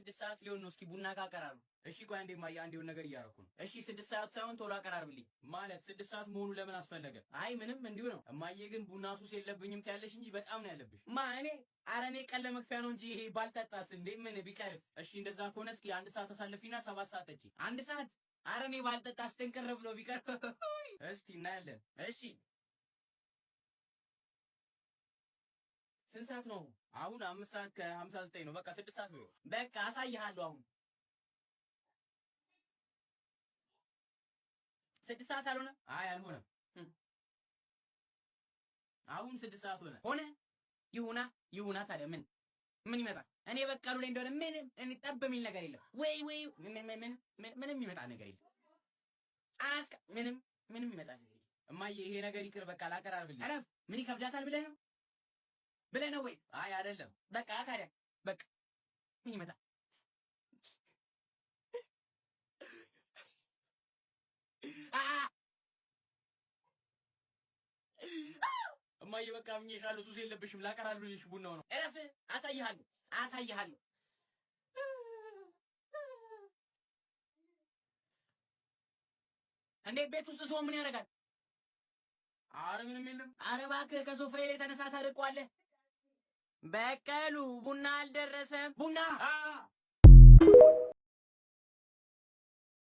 6 ሰዓት ሊሆን ነው። እስኪ ቡና ካቀራሩ። እሺ ቆይ አንዴ ማያ አንዴውን ነገር እያደረኩ ነው። እሺ 6 ሰዓት ሳይሆን ቶሎ አቀራርብልኝ። ማለት 6 ሰዓት መሆኑ ለምን አስፈለገ? አይ ምንም እንዲሁ ነው። እማዬ ግን ቡና ሱስ የለብኝም ትያለሽ እንጂ በጣም ነው ያለብሽ። እኔ ኧረ እኔ ቀን ለመክፈያ ነው እንጂ ይሄ ባልጠጣስ እንዴ ምን ቢቀርስ? እሺ እንደዛ ከሆነ እስኪ 1 ሰዓት ተሳልፊና 7 ሰዓት ጠጪ። 1 ሰዓት ኧረ እኔ ባልጠጣስ ተንቀር ብሎ ቢቀር እስቲ እናያለን። እሺ ስንት ሰዓት ነው አሁን? 5 ሰዓት ከ59 ነው። በቃ 6 ሰዓት ነው። በቃ አሳይሃለሁ አሁን 6 ሰዓት አልሆነ? አይ አልሆነም። አሁን 6 ሰዓት ሆነ። ይሁና ታዲያ ምን ይመጣል? እኔ በቃሉ ላይ እንደሆነ እኔ ጠብ የሚል ነገር የለም ወይ ምንም ይመጣ ነገር የለም። ምንም ይመጣል ነገር የለም። እማዬ ይሄ ነገር ይቅር በቃ ላቀራርብልኝ። አረፍ ምን ይከብዳታል ብለህ ነው ወይ? አይ አይደለም። በቃ ታዲያ በቃ ምን ይመጣል? እማዬ በቃ ምኝሻለሁ። ሱስ የለብሽም። ላቀራርብልሽ ቡናው ነው። እረፍ። አሳይሃለሁ። እንዴ ቤት ውስጥ ሰው ምን ያደርጋል? አረ ምንም የለም። አረ እባክህ ከሶፋዬ ላይ ተነሳ ታርቀዋለህ። በቀሉ ቡና አልደረሰም። ቡና